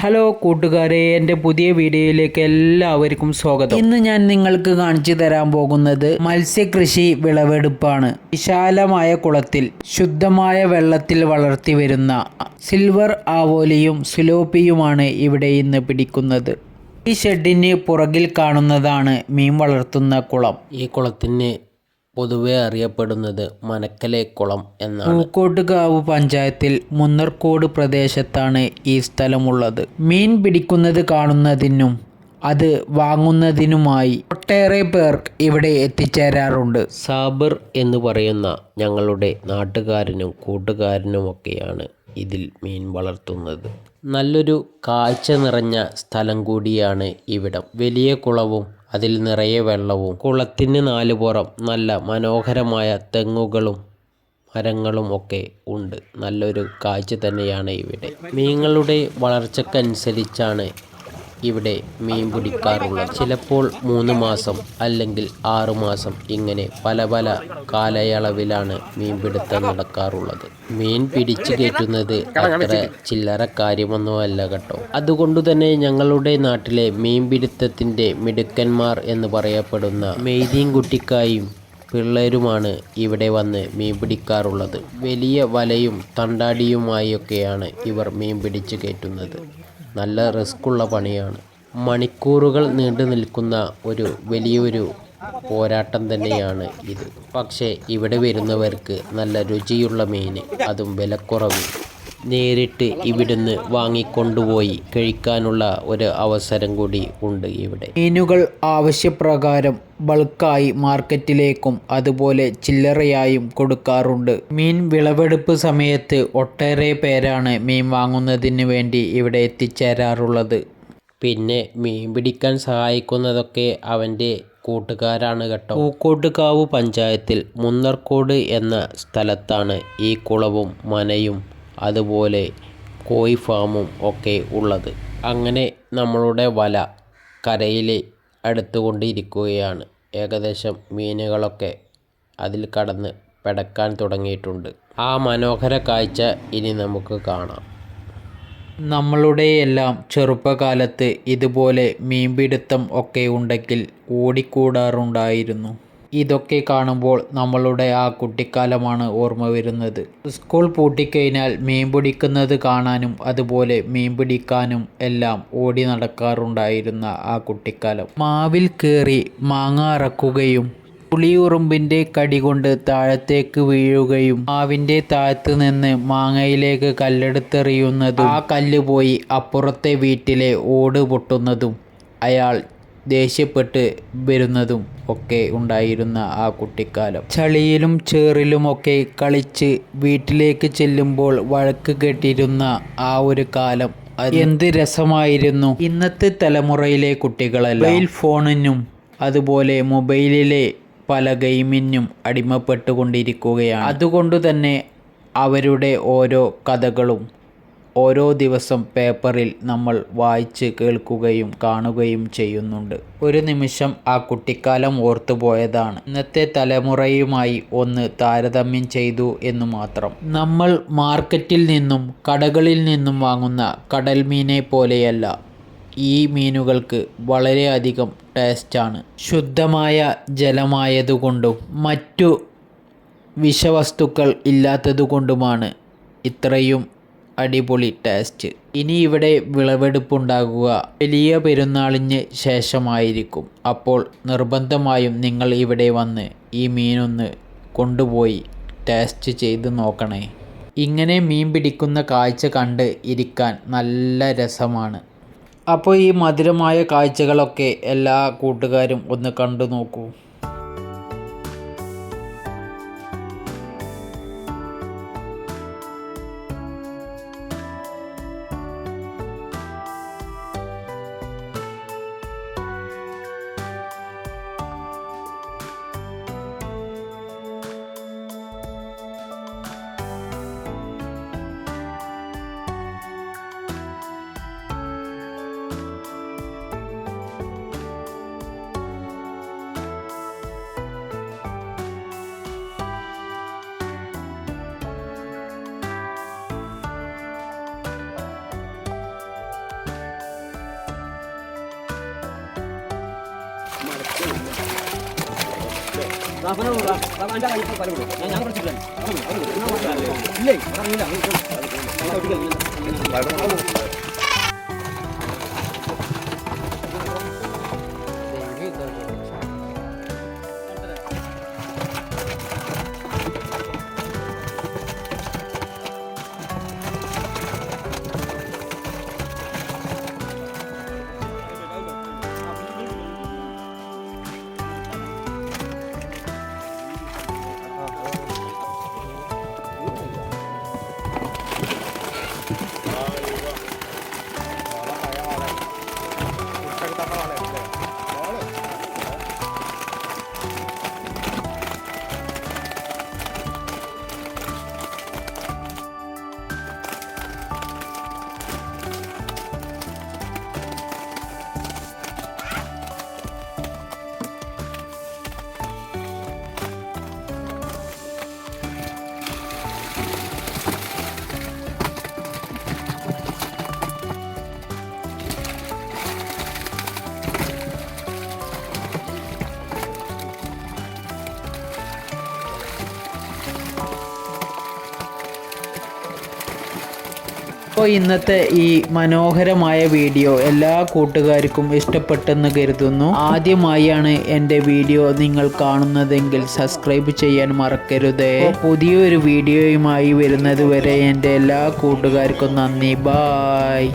Hello കൂട്ടുകാരെ, എൻ്റെ പുതിയ വീഡിയോയിലേക്ക് എല്ലാവർക്കും സ്വാഗതം. ഇന്ന് ഞാൻ നിങ്ങൾക്ക് കാണിച്ചു തരാൻ പോകുന്നത് മത്സ്യകൃഷി വിളവെടുപ്പാണ്. വിശാലമായ കുളത്തിൽ ശുദ്ധമായ വെള്ളത്തിൽ വളർത്തി വരുന്ന സിൽവർ ആവോലിയും സിലോപ്പിയുമാണ് ഇവിടെ ഇന്ന് പിടിക്കുന്നത്. ഈ ഷെഡിന് പുറകിൽ കാണുന്നതാണ് മീൻ വളർത്തുന്ന കുളം. ഈ കുളത്തിന് പൊതുവെ അറിയപ്പെടുന്നത് മനക്കലെ കുളം എന്നാണ്. പൂക്കോട്ടുകാവ് പഞ്ചായത്തിൽ മുന്നർക്കോട് പ്രദേശത്താണ് ഈ സ്ഥലമുള്ളത്. മീൻ പിടിക്കുന്നത് കാണുന്നതിനും അത് വാങ്ങുന്നതിനുമായി ഒട്ടേറെ പേർ ഇവിടെ എത്തിച്ചേരാറുണ്ട്. സാബിർ എന്ന് പറയുന്ന ഞങ്ങളുടെ നാട്ടുകാരനും കൂട്ടുകാരനുമൊക്കെയാണ് ഇതിൽ മീൻ വളർത്തുന്നത്. നല്ലൊരു കാഴ്ച നിറഞ്ഞ സ്ഥലം കൂടിയാണ് ഇവിടം. വലിയ കുളവും അതിൽ നിറയെ വെള്ളവും കുളത്തിന് നാലുപുറം നല്ല മനോഹരമായ തെങ്ങുകളും മരങ്ങളും ഒക്കെ ഉണ്ട്. നല്ലൊരു കാഴ്ച തന്നെയാണ് ഇവിടെ. മീനുകളുടെ വളർച്ചക്കനുസരിച്ചാണ് ഇവിടെ മീൻ പിടിക്കാറുള്ളത്. ചിലപ്പോൾ 3 മാസം അല്ലെങ്കിൽ 6 മാസം ഇങ്ങനെ പല പല കാലയളവിലാണ് മീൻപിടുത്തം നടക്കാറുള്ളത്. മീൻ പിടിച്ചു കയറ്റുന്നത് അത്ര ചില്ലറ കാര്യമൊന്നുമല്ല കേട്ടോ. അതുകൊണ്ട് തന്നെ ഞങ്ങളുടെ നാട്ടിലെ മീൻപിടുത്തത്തിൻ്റെ മിടുക്കന്മാർ എന്ന് പറയപ്പെടുന്ന മെയ്തീൻ കുട്ടിക്കായും പിള്ളേരുമാണ് ഇവിടെ വന്ന് മീൻ പിടിക്കാറുള്ളത്. വലിയ വലയും തണ്ടാടിയുമായൊക്കെയാണ് ഇവർ മീൻ പിടിച്ചു കയറ്റുന്നത്. നല്ല റിസ്ക്കുള്ള പണിയാണ്. മണിക്കൂറുകൾ നീണ്ടു നിൽക്കുന്ന ഒരു വലിയൊരു പോരാട്ടം തന്നെയാണ് ഇത്. പക്ഷേ ഇവിടെ വരുന്നവർക്ക് നല്ല രുചിയുള്ള മീൻ, അതും വിലക്കുറവിൽ നേരിട്ട് ഇവിടുന്ന് വാങ്ങിക്കൊണ്ടുപോയി കഴിക്കാനുള്ള ഒരു അവസരം കൂടി ഉണ്ട് ഇവിടെ. മീനുകൾ ആവശ്യപ്രകാരം ബൾക്കായി മാർക്കറ്റിലേക്കും അതുപോലെ ചില്ലറയായും കൊടുക്കാറുണ്ട്. മീൻ വിളവെടുപ്പ് സമയത്ത് ഒട്ടേറെ പേരാണ് മീൻ വാങ്ങുന്നതിന് വേണ്ടി ഇവിടെ എത്തിച്ചേരാറുള്ളത്. പിന്നെ മീൻ പിടിക്കാൻ സഹായിക്കുന്നതൊക്കെ അവൻ്റെ കൂട്ടുകാരാണ് കേട്ടോ. പൂക്കോട്ടുകാവ് പഞ്ചായത്തിൽ മുന്നർക്കോട് എന്ന സ്ഥലത്താണ് ഈ കുളവും മനയും അതുപോലെ കോഴി ഫാമും ഒക്കെ ഉള്ളത്. അങ്ങനെ നമ്മളുടെ വല കരയിൽ അടുത്തുകൊണ്ടിരിക്കുകയാണ്. ഏകദേശം മീനുകളൊക്കെ അതിൽ കടന്ന് പിടക്കാൻ തുടങ്ങിയിട്ടുണ്ട്. ആ മനോഹര കാഴ്ച ഇനി നമുക്ക് കാണാം. നമ്മളുടെയെല്ലാം ചെറുപ്പകാലത്ത് ഇതുപോലെ മീൻപിടുത്തം ഒക്കെ ഉണ്ടെങ്കിൽ ഓടിക്കൂടാറുണ്ടായിരുന്നു. ഇതൊക്കെ കാണുമ്പോൾ നമ്മളുടെ ആ കുട്ടിക്കാലമാണ് ഓർമ്മ വരുന്നത്. സ്കൂൾ പൂട്ടിക്കഴിഞ്ഞാൽ മീൻ പിടിക്കുന്നത് കാണാനും അതുപോലെ മീൻ പിടിക്കാനും എല്ലാം ഓടി നടക്കാറുണ്ടായിരുന്ന ആ കുട്ടിക്കാലം. മാവിൽ കയറി മാങ്ങ അറക്കുകയും പുളിയുറുമ്പിൻ്റെ കടി കൊണ്ട് താഴത്തേക്ക് വീഴുകയും മാവിൻ്റെ താഴത്ത് നിന്ന് മാങ്ങയിലേക്ക് കല്ലെടുത്തെറിയുന്നതും ആ കല്ല് പോയി അപ്പുറത്തെ വീട്ടിലെ ഓട് പൊട്ടുന്നതും അയാൾ ദേഷ്യപ്പെട്ട് വരുന്നതും ഒക്കെ ഉണ്ടായിരുന്ന ആ കുട്ടിക്കാലം. ചളിയിലും ചേറിലുമൊക്കെ കളിച്ച് വീട്ടിലേക്ക് ചെല്ലുമ്പോൾ വഴക്ക് കേട്ടിരുന്ന ആ ഒരു കാലം എന്ത് രസമായിരുന്നു. ഇന്നത്തെ തലമുറയിലെ കുട്ടികളെല്ലാം മൊബൈൽ ഫോണിനും അതുപോലെ മൊബൈലിലെ പല ഗെയിമിനും അടിമപ്പെട്ടുകൊണ്ടിരിക്കുകയാണ്. അതുകൊണ്ട് തന്നെ അവരുടെ ഓരോ കഥകളും ഓരോ ദിവസം പേപ്പറിൽ നമ്മൾ വായിച്ച് കേൾക്കുകയും കാണുകയും ചെയ്യുന്നുണ്ട്. ഒരു നിമിഷം ആ കുട്ടിക്കാലം ഓർത്തുപോയതാണ്. ഇന്നത്തെ തലമുറയുമായി ഒന്ന് താരതമ്യം ചെയ്തു എന്ന് മാത്രം. നമ്മൾ മാർക്കറ്റിൽ നിന്നും കടകളിൽ നിന്നും വാങ്ങുന്ന കടൽ മീനെ പോലെയല്ല ഈ മീനുകൾക്ക് വളരെയധികം ടേസ്റ്റാണ്. ശുദ്ധമായ ജലമായതുകൊണ്ടും മറ്റു വിഷവസ്തുക്കൾ ഇല്ലാത്തതുകൊണ്ടുമാണ് ഇത്രയും അടിപൊളി ടേസ്റ്റ്. ഇനി ഇവിടെ വിളവെടുപ്പുണ്ടാകുക വലിയ പെരുന്നാളിന് ശേഷമായിരിക്കും. അപ്പോൾ നിർബന്ധമായും നിങ്ങൾ ഇവിടെ വന്ന് ഈ മീനൊന്ന് കൊണ്ടുപോയി ടേസ്റ്റ് ചെയ്ത് നോക്കണേ. ഇങ്ങനെ മീൻ പിടിക്കുന്ന കാഴ്ച കണ്ട് ഇരിക്കാൻ നല്ല രസമാണ്. അപ്പോൾ ഈ മധുരമായ കാഴ്ചകളൊക്കെ എല്ലാ കൂട്ടുകാരും ഒന്ന് കണ്ടു നോക്കൂ. അപ്പോൾ ഇന്നത്തെ ഈ മനോഹരമായ വീഡിയോ എല്ലാ കൂട്ടുകാർക്കും ഇഷ്ടപ്പെട്ടെന്ന് കരുതുന്നു. ആദ്യമായാണ് എൻ്റെ വീഡിയോ നിങ്ങൾ കാണുന്നതെങ്കിൽ സബ്സ്ക്രൈബ് ചെയ്യാൻ മറക്കരുത്. പുതിയൊരു വീഡിയോയുമായി വരുന്നത് വരെ എൻ്റെ എല്ലാ കൂട്ടുകാർക്കും നന്ദി. ബായ്.